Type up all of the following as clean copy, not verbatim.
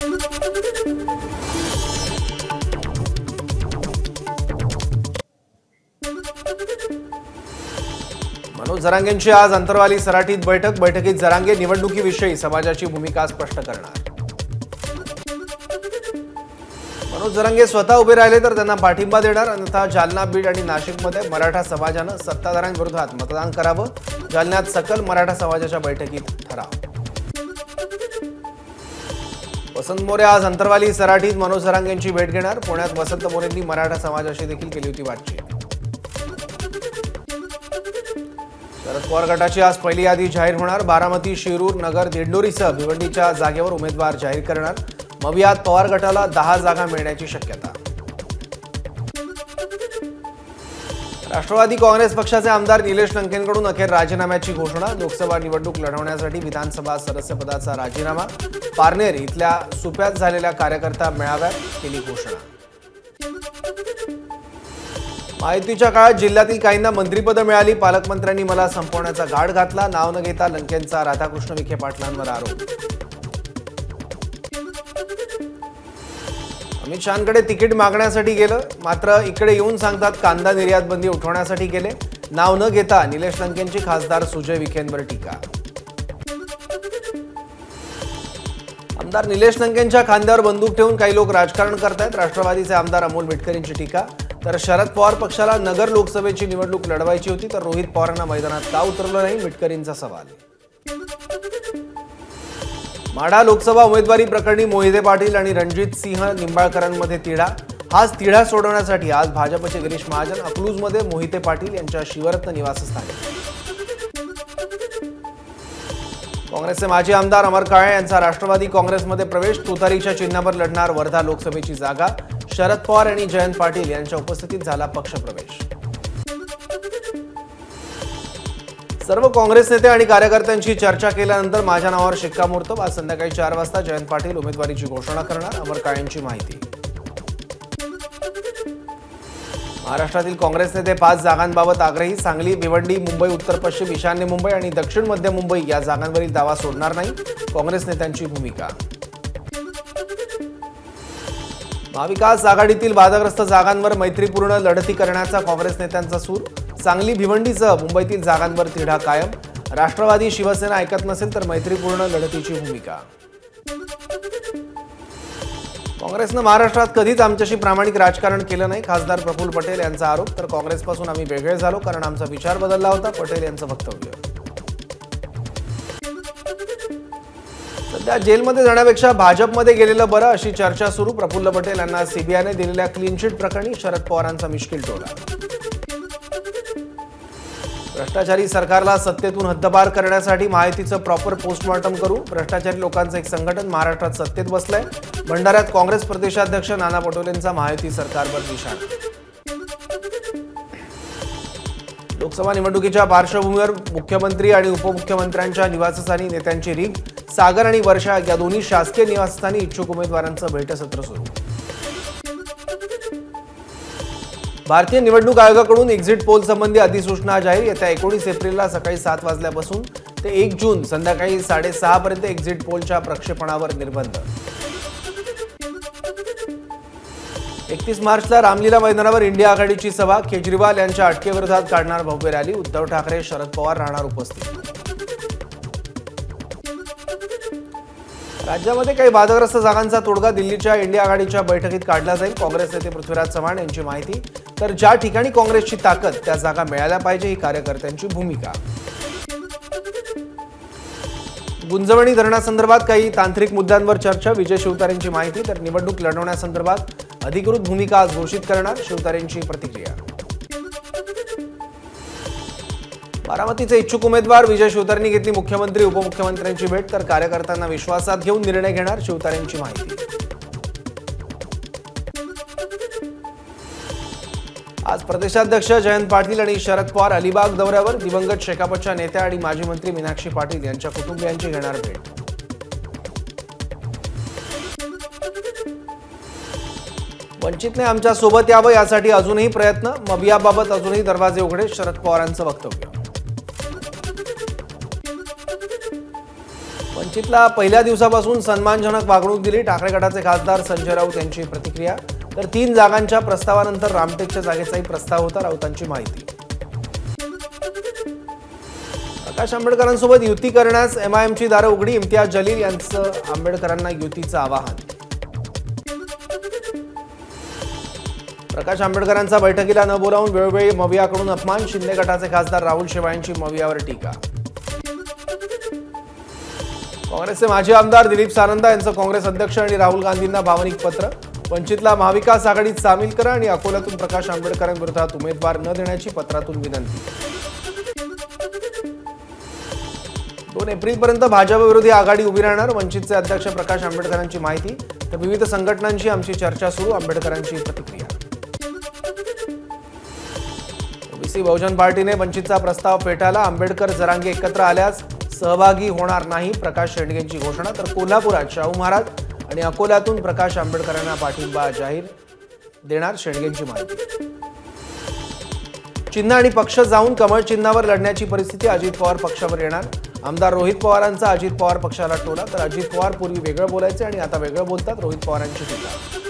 मनोज जरांगेंची आज अंतरवाली सराटीत बैठकीत जरांगे निवडणुकीविषयी समाजाची भूमिका स्पष्ट करणार। मनोज जरांगे स्वतः उभे राहिले तर त्यांना पाठिंबा देणार, अन्यथा जालना, बीड आणि नाशिकमध्ये मराठा समाजाने सत्ताधाऱ्यांविरोधात मतदान करावं। जालन्यात सकल मराठा समाजाच्या बैठकीत ठराव। वसंत मोरे आज अंतरवाली सराटीत मनोज जरांगेंची भेट घेणार। पुण्यात वसंत मोरेंनी मराठा समाजाशी देखील केली होती बातचीत। शरद पवार गटाची आज पहिली यादी जाहीर होणार। बारामती, शिरूर, नगर, दिंडोरीसह भिवंडीच्या जागेवर उमेदवार जाहीर करणार। मवियात पवार गटाला 10 जागा मिळण्याची शक्यता। राष्ट्रवादी काँग्रेस पक्षाचे आमदार निलेश लंकेंकडून अखेर राजीनाम्याची घोषणा। लोकसभा निवडणूक लढवण्यासाठी विधानसभा सदस्यपदाचा राजीनामा। पारनेर इथल्या सुप्यात झालेल्या कार्यकर्ता मेळाव्यात केली घोषणा। महायुतीच्या काळात जिल्ह्यातील काहींना मंत्रिपदं मिळाली। पालकमंत्र्यांनी मला संपवण्याचा घाट घातला। नाव न घेता लंकेंचा राधाकृष्ण विखे पाटलांवर आरोप। अमित शहांकडे तिकीट मागण्यासाठी गेलं, मात्र इकडे येऊन सांगतात कांदा निर्यात बंदी उठवण्यासाठी गेले। नाव न घेता निलेश लंकेंची खासदार सुजय विखेंवर टीका। आमदार निलेश लंकेंच्या खांद्यावर बंदूक ठेवून काही लोक राजकारण करतायत। राष्ट्रवादीचे आमदार अमोल मिटकरींची टीका। तर शरद पवार पक्षाला नगर लोकसभेची निवडणूक लढवायची होती, तर रोहित पवारांना मैदानात का उतरलं नाही, मिटकरींचा सवाल। माढा लोकसभा उमेदवारी प्रकरणी मोहिते पाटील आणि रणजित सिंह निंबाळकरांमध्ये तिढा। हाच तिढा सोडवण्यासाठी आज भाजपचे गिरीश महाजन अकलूजमध्ये मोहिते पाटील यांच्या शिवरत्न निवासस्थानी। काँग्रेसचे माजी आमदार अमर काळे यांचा राष्ट्रवादी काँग्रेसमध्ये प्रवेश। तुतारीच्या चिन्हावर लढणार वर्धा लोकसभेची जागा। शरद पवार आणि जयंत पाटील यांच्या उपस्थितीत झाला पक्षप्रवेश। सर्व काँग्रेस नेते आणि कार्यकर्त्यांची चर्चा केल्यानंतर माझ्या नावावर शिक्कामोर्तब। आज संध्याकाळी 4 वाजता जयंत पाटील उमेदवारीची घोषणा करणार। अमर काळेंची माहिती। महाराष्ट्रातील काँग्रेस नेते 5 जागांबाबत आग्रही। सांगली, भिवंडी, मुंबई उत्तर पश्चिम, ईशान्य मुंबई आणि दक्षिण मध्य मुंबई या जागांवरील दावा सोडणार नाही, काँग्रेस नेत्यांची भूमिका। महाविकास आघाडीतील वादग्रस्त जागांवर मैत्रीपूर्ण लढती करण्याचा काँग्रेस नेत्यांचा सूर। सांगली, भिवंडीसह मुंबईतील जागांवर तिढा कायम। राष्ट्रवादी, शिवसेना ऐकत नसेल तर मैत्रीपूर्ण लढतीची भूमिका। काँग्रेसनं महाराष्ट्रात कधीच आमच्याशी प्रामाणिक राजकारण केलं नाही, खासदार प्रफुल्ल पटेल यांचा आरोप। तर काँग्रेसपासून आम्ही वेगळे झालो कारण आमचा विचार बदलला होता, पटेल यांचं वक्तव्य। सध्या जेलमध्ये जाण्यापेक्षा भाजपमध्ये गेलेलं बरं अशी चर्चा सुरू। प्रफुल्ल पटेल यांना सीबीआयने दिलेल्या क्लीन चिट प्रकरणी शरद पवारांचा मिश्किल टोला। भ्रष्टाचारी सरकारला सत्तेतून हद्दपार करण्यासाठी महायुतीचं प्रॉपर पोस्टमॉर्टम करू। भ्रष्टाचारी लोकांचं एक संघटन महाराष्ट्रात सत्तेत बसलंय। भंडाऱ्यात काँग्रेस प्रदेशाध्यक्ष नाना पटोलेंचा महायुती सरकारवर निशाणा। लोकसभा निवडणुकीच्या पार्श्वभूमीवर मुख्यमंत्री आणि उपमुख्यमंत्र्यांच्या निवासस्थानी नेत्यांची रीग। सागर आणि वर्षा या दोन्ही शासकीय निवासस्थानी इच्छुक उमेदवारांचं भेटसत्र सुरू। भारतीय निवडणूक आयोगाकडून एक्झिट पोल संबंधी अधिसूचना जाहीर। येत्या 19 एप्रिलला सकाळी 7 वाजल्यापासून ते 1 जून संध्याकाळी 6:30 पर्यंत एक्झिट पोलच्या प्रक्षेपणावर निर्बंध। 31 मार्चला रामलीला मैदानावर इंडिया आघाडीची सभा। केजरीवाल यांच्या अटकेविरोधात काढणार भव्य रॅली। उद्धव ठाकरे, शरद पवार राहणार उपस्थित। राज्यामध्ये काही वादग्रस्त जागांचा तोडगा दिल्लीच्या इंडिया आघाडीच्या बैठकीत काढला जाईल, काँग्रेस नेते पृथ्वीराज चव्हाण यांची माहिती। तर ज्या ठिकाणी काँग्रेसची ताकद त्या जागा मिळाल्या पाहिजे ही कार्यकर्त्यांची भूमिका। गुंजवणी धरणासंदर्भात काही तांत्रिक मुद्द्यांवर चर्चा। विजय शिवतारेंची माहिती। तर निवडणूक लढवण्यासंदर्भात अधिकृत भूमिका आज घोषित करणार, शिवतारेंची प्रतिक्रिया। बारामतीचे इच्छुक उमेदवार विजय शिवतारेंनी घेतली मुख्यमंत्री उपमुख्यमंत्र्यांची भेट। तर कार्यकर्त्यांना विश्वासात घेऊन निर्णय घेणार, शिवतारेंची माहिती। आज प्रदेशाध्यक्ष जयंत पाटील आणि शरद पवार अलिबाग दौऱ्यावर। दिवंगत शेकापच्या नेत्या आणि माजी मंत्री मीनाक्षी पाटील यांच्या कुटुंबियांची घेणार भेट। वंचितने आमच्या सोबत यावं यासाठी अजूनही प्रयत्न। मवियाबाबत अजूनही दरवाजे उघडे, शरद पवारांचं वक्तव्य। वंचितला पहिल्या दिवसापासून सन्मानजनक वागणूक दिली, ठाकरे गटाचे खासदार संजय राऊत यांची प्रतिक्रिया. तर 3 जागांच्या प्रस्तावानंतर रामटेकच्या जागेचाही प्रस्ताव होता, राऊतांची माहिती. प्रकाश आंबेडकरांसोबत युती करण्यास एमआयएमची दारं उघडी, इम्तियाज जलील यांचं आंबेडकरांना युतीचं आवाहन. प्रकाश आंबेडकरांचा बैठकीला न बोलावून वेळोवेळी मवियाकडून अपमान, शिंदे गटाचे खासदार राहुल शेवाळे यांची मवियावर टीका. काँग्रेसचे माजी आमदार दिलीप सानंदा यांचं काँग्रेस अध्यक्ष आणि राहुल गांधींना भावनिक पत्र. वंचितला महाविकास आघाडीत सामील करा आणि अकोल्यातून प्रकाश आंबेडकरांविरोधात उमेदवार न देण्याची पत्रातून विनंती. 2 एप्रिलपर्यंत भाजप विरोधी आघाडी उभी राहणार, वंचितचे अध्यक्ष प्रकाश आंबेडकरांची माहिती. तर विविध संघटनांशी आमची चर्चा सुरू, आंबेडकरांची प्रतिक्रिया. ओबीसी बहुजन पार्टीने वंचितचा प्रस्ताव फेटाळला, आंबेडकर जरांगे एकत्र आल्यास सहभागी होणार नाही, प्रकाश शेंडगेंची घोषणा. तर कोल्हापुरात शाहू महाराज आणि अकोल्यातून प्रकाश आंबेडकरांना पाठिंबा जाहीर देणार, शेंडगेंची माहिती. चिन्ह आणि पक्ष जाऊन कमळ चिन्हावर लढण्याची परिस्थिती, अजित पवार पक्षावर येणार. आमदार रोहित पवारांचा अजित पवार पक्षाला टोला. तर अजित पवार पूर्वी वेगळं बोलायचे आणि आता वेगळं बोलतात, रोहित पवारांची टीका.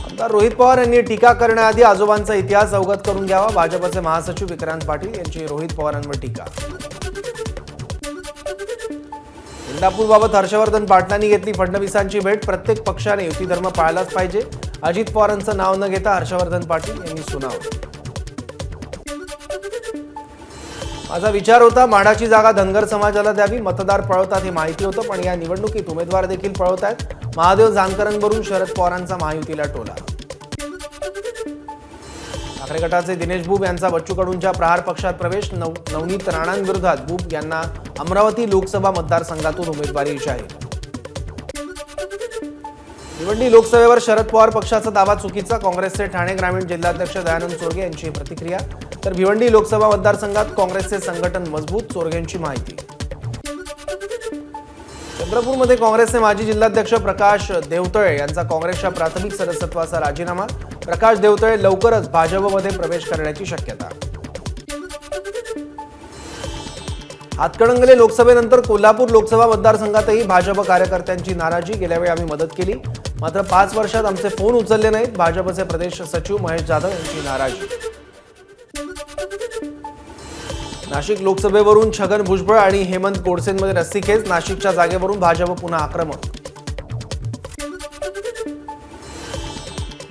आमदार रोहित पवार यांनी टीका करण्याआधी आजोबांचा इतिहास अवगत करून घ्यावा, भाजपचे महासचिव विक्रांत पाटील यांची रोहित पवारांवर टीका. इंदापूरबाबत हर्षवर्धन पाटलांनी घेतली फडणवीसांची भेट, प्रत्येक पक्षाने युती धर्म पाळलाच पाहिजे, अजित पवारांचं नाव न घेता हर्षवर्धन पाटील यांनी सुनावलं. माझा विचार होता माढाची जागा धनगर समाजाला द्यावी, मतदार पळवतात हे माहिती होतं, पण या निवडणुकीत उमेदवार देखील पळवतायत. महादेव जानकरांवरून शरद पवारांचा महायुतीला टोला. ठाकरे गटाचे दिनेश बुब यांचा बच्चू कडूंच्या प्रहार पक्षात प्रवेश, नवनीत राणांविरोधात बुब यांना अमरावती लोकसभा मतदारसंघातून उमेदवारी जाहीर. भिवंडी लोकसभेवर शरद पवार पक्षाचा दावा चुकीचा, काँग्रेसचे ठाणे ग्रामीण जिल्हाध्यक्ष दयानंद चोरगे यांची प्रतिक्रिया. तर भिवंडी लोकसभा मतदारसंघात काँग्रेसचे संघटन मजबूत, चोरगेंची माहिती. चंद्रपूरमध्ये काँग्रेसचे माजी जिल्हाध्यक्ष प्रकाश देवतळे यांचा काँग्रेसच्या प्राथमिक सदस्यत्वाचा राजीनामा, प्रकाश देवतळे लवकरच भाजपमध्ये प्रवेश करण्याची शक्यता. हातकणंगले लोकसभेनंतर कोल्हापूर लोकसभा मतदारसंघातही भाजप कार्यकर्त्यांची नाराजी, गेल्या वेळी आम्ही मदत केली मात्र 5 वर्षात आमचे फोन उचलले नाहीत, भाजपचे प्रदेश सचिव महेश जाधव यांची नाराजी. नाशिक लोकसभेवरून छगन भुजबळ आणि हेमंत गोडसेंमध्ये रस्सीखेच, नाशिकच्या जागेवरून भाजप पुन्हा आक्रमक.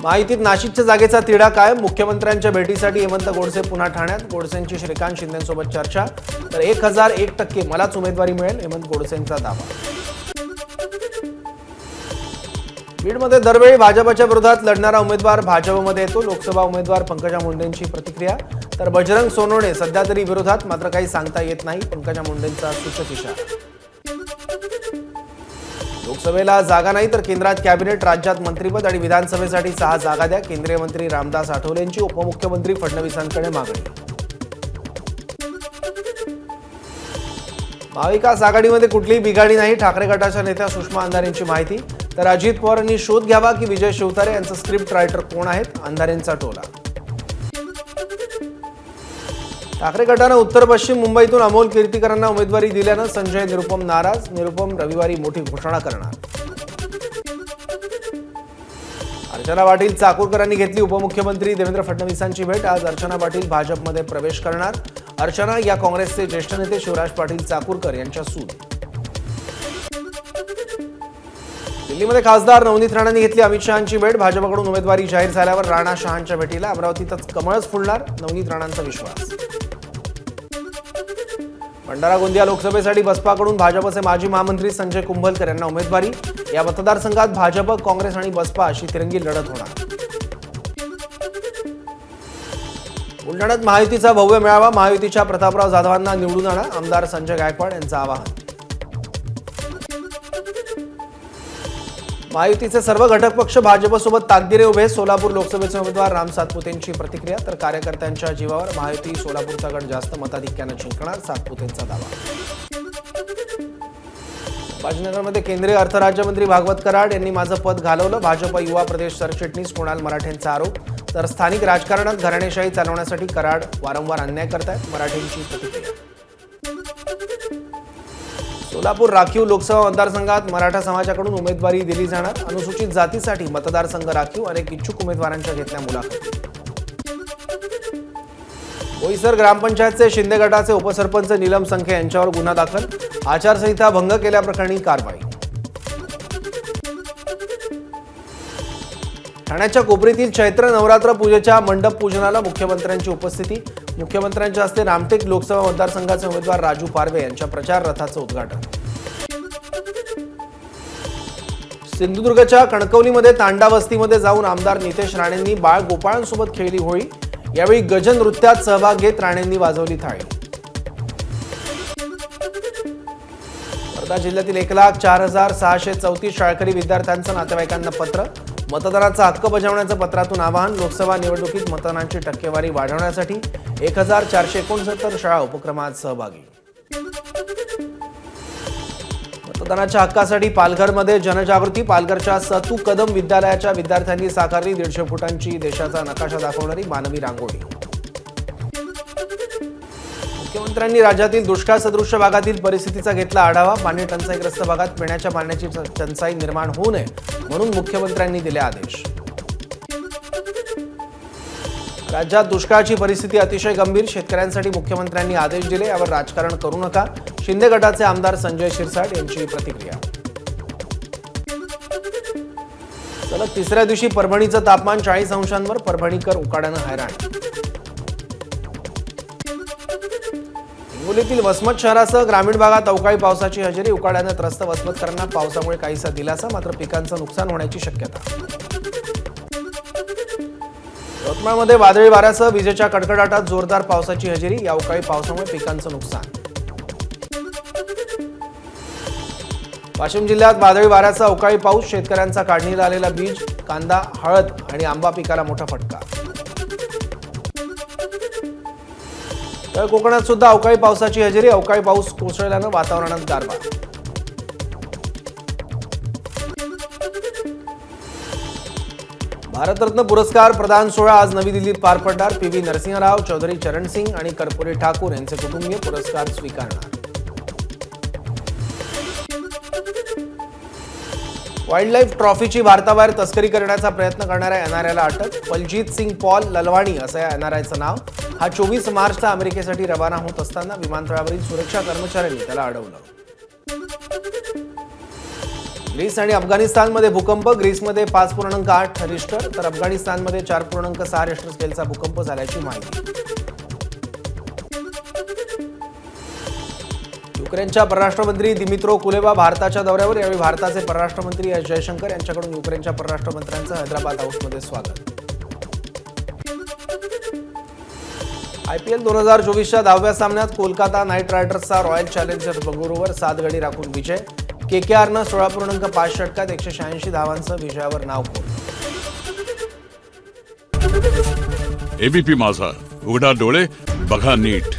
माहितीत नाशिकच्या जागेचा तिढा कायम, मुख्यमंत्र्यांच्या भेटीसाठी हेमंत गोडसे पुन्हा ठाण्यात, गोडसेंची श्रीकांत शिंदेंसोबत चर्चा. तर 1001% मलाच उमेदवारी मिळेल, हेमंत गोडसेंचा दावा. बीडमध्ये दरवेळी भाजपच्या विरोधात लढणारा उमेदवार भाजपमध्ये येतो, लोकसभा उमेदवार पंकजा मुंडेंची प्रतिक्रिया. तर बजरंग सोनवणे सध्या तरी विरोधात, मात्र काही सांगता येत नाही, पंकजा मुंडेंचा सूचक इशारा. लोकसभेला जागा नाही तर केंद्रात कॅबिनेट, राज्यात मंत्रिपद आणि विधानसभेसाठी 6 जागा द्या, केंद्रीय मंत्री रामदास आठवलेंची उपमुख्यमंत्री फडणवीसांकडे मागणी. महाविकास आघाडीमध्ये कुठलीही बिघाडी नाही, ठाकरे गटाच्या नेत्या सुषमा अंधारेंची माहिती. तर अजित पवारांनी शोध घ्यावा की विजय शिवतारे यांचं स्क्रिप्ट रायटर कोण आहेत, अंधारेंचा टोला. ठाकरे गटानं उत्तर पश्चिम मुंबईतून अमोल कीर्तीकरांना उमेदवारी दिल्यानं संजय निरुपम नाराज, निरुपम रविवारी मोठी घोषणा करणार. अर्चना पाटील चाकूरकरांनी घेतली उपमुख्यमंत्री देवेंद्र फडणवीसांची भेट, आज अर्चना पाटील भाजपमध्ये प्रवेश करणार. अर्चना या काँग्रेसचे ज्येष्ठ नेते शिवराज पाटील चाकूरकर यांच्या सून. दिल्लीमध्ये खासदार नवनीत राणांनी घेतली अमित शहांची भेट, भाजपकडून उमेदवारी जाहीर झाल्यावर राणा शहांच्या भेटीला, अमरावतीतच कमळच फुलणार, नवनीत राणांचा विश्वास. भंडारा गोंदिया लोकसभेसाठी बसपाकडून भाजपचे माजी महामंत्री संजय कुंभलकर यांना उमेदवारी, या मतदारसंघात भाजप, काँग्रेस आणि बसपा अशी तिरंगी लढत होणार. बुलढाण्यात महायुतीचा भव्य मेळावा, महायुतीच्या प्रतापराव जाधवांना निवडून आणा, आमदार संजय गायकवाड यांचं आवाहन. महायुतीचे सर्व घटक पक्ष भाजपसोबत ताकदीने उभे, सोलापूर लोकसभेचे उमेदवार राम सातपुतेंची प्रतिक्रिया. तर कार्यकर्त्यांच्या जीवावर महायुती सोलापूरचा गट जास्त मताधिक्याने जिंकणार, सातपुतेंचा दावा. संभाजीनगरमध्ये केंद्रीय अर्थ राज्यमंत्री भागवत कराड यांनी माझं पद घालवलं, भाजप युवा प्रदेश सरचिटणीस कुणाल मराठेंचा आरोप. तर स्थानिक राजकारणात घराणेशाही चालवण्यासाठी कराड वारंवार अन्याय करतायत, मराठेंची प्रतिक्रिया. सोलापूर राखीव लोकसभा मतदारसंघात मराठा समाजाकडून उमेदवारी दिली जाणार। अनुसूचित जातीसाठी मतदारसंघ राखीव, अनेक इच्छुक उमेदवारांच्या घेतल्या मुलाखती। बोईसर ग्रामपंचायतचे शिंदे गटाचे उपसरपंच नीलम संखे यांच्यावर गुन्हा दाखल, आचारसंहिता भंग केल्याप्रकरणी कारवाई। ठाण्याच्या कोपरीतील चैत्र नवरात्र पूजेच्या मंडप पूजनाला मुख्यमंत्र्यांची उपस्थिती। मुख्यमंत्र्यांच्या हस्ते रामटेक लोकसभा मतदारसंघाचे उमेदवार राजू पारवे यांच्या प्रचार रथाचं उद्घाटन। सिंधुदुर्गच्या कणकवलीमध्ये तांडा वस्तीमध्ये जाऊन आमदार नितेश राणेंनी बाळ गोपाळांसोबत खेळली होळी। यावेळी गजन नृत्यात सहभाग घेत राणेंनी वाजवली थाळी। वर्धा जिल्ह्यातील 1,04,634 शाळकरी विद्यार्थ्यांचं नातेवाईकांना पत्र। मतदानाचा हक्क बजावण्याचं पत्रातून आवाहन। लोकसभा निवडणुकीत मतदानाची टक्केवारी वाढवण्यासाठी 1,469 शाळा उपक्रमात सहभागी। मतदानाच्या हक्कासाठी पालघरमध्ये जनजागृती। पालघरच्या सतू कदम विद्यालयाच्या विद्यार्थ्यांनी साकारली 150 फुटांची देशाचा नकाशा दाखवणारी मानवी रांगोळी। मुख्यमंत्र्यांनी राज्यातील दुष्काळ सदृश्य भागातील परिस्थितीचा घेतला आढावा। पाणी टंचाईग्रस्त भागात पिण्याच्या पाण्याची टंचाई निर्माण होऊ नये म्हणून मुख्यमंत्र्यांनी दिले आदेश। राज्यात दुष्काळाची परिस्थिती अतिशय गंभीर, शेतकऱ्यांसाठी मुख्यमंत्र्यांनी आदेश दिले, यावर राजकारण करू नका। शिंदे गटाचे आमदार संजय शिरसाट यांची प्रतिक्रिया। सलग तिसऱ्या दिवशी परभणीचं तापमान 40 अंशांवर, परभणीकर उकाड्यानं हैराण। हिंगोलीतील वसमत शहरासह ग्रामीण भागात अवकाळी पावसाची हजेरी। उकाड्यानं त्रस्त वसमतकरांना पावसामुळे काहीसा दिलासा, मात्र पिकांचं नुकसान होण्याची शक्यता। यवतमाळमध्ये वादळी वाऱ्यासह विजेच्या कडकडाटात जोरदार पावसाची हजेरी। या अवकाळी पावसामुळे पिकांचं नुकसान। वाशिम जिल्ह्यात वादळी वाऱ्यासह अवकाळी पाऊस, शेतकऱ्यांचा काढणीला आलेला बीज, कांदा, हळद आणि आंबा पिकाला मोठा फटका। तर कोकणात सुद्धा अवकाळी पावसाची हजेरी। अवकाळी पाऊस कोसळल्यानं वातावरणात गारवा। भारतरत्न पुरस्कार प्रदान सोहळा आज नवी दिल्लीत पार पडणार। पी.व्ही. नरसिंहराव, चौधरी चरण सिंग आणि कर्पूरी ठाकूर यांचे कुटुंबीय पुरस्कार स्वीकारणार। वाईल्ड लाईफ ट्रॉफीची भारताबाहेर तस्करी करण्याचा प्रयत्न करणाऱ्या एनआरआयला अटक। बलजीत सिंग पॉल ललवाणी असं या एनआरआयचं नाव। हा 24 मार्चला अमेरिकेसाठी रवाना होत असताना विमानतळावरील सुरक्षा कर्मचाऱ्यांनी त्याला अडवलं। ग्रीस आणि अफगाणिस्तानमध्ये भूकंप। ग्रीसमध्ये 5.8 रिश्टर तर अफगाणिस्तानमध्ये 4.6 रिश्टर स्केलचा भूकंप झाल्याची माहिती। युक्रेनच्या परराष्ट्रमंत्री दिमित्रो कुलेबा भारताच्या दौऱ्यावर। यावेळी भारताचे परराष्ट्रमंत्री एस जयशंकर यांच्याकडून युक्रेनच्या परराष्ट्रमंत्र्यांचं हैदराबाद हाऊसमध्ये स्वागत। आयपीएल 2024च्या 10व्या सामन्यात कोलकाता नाईट रायडर्सचा रॉयल चॅलेंजर्स बंगळुरूवर 7 गडी राखून विजय। केकेआरनं 16.5 षटकात 186 धावांसह विजयावर नाव कोरलं। एबीपी माझा, उघडा डोळे बघा नीट।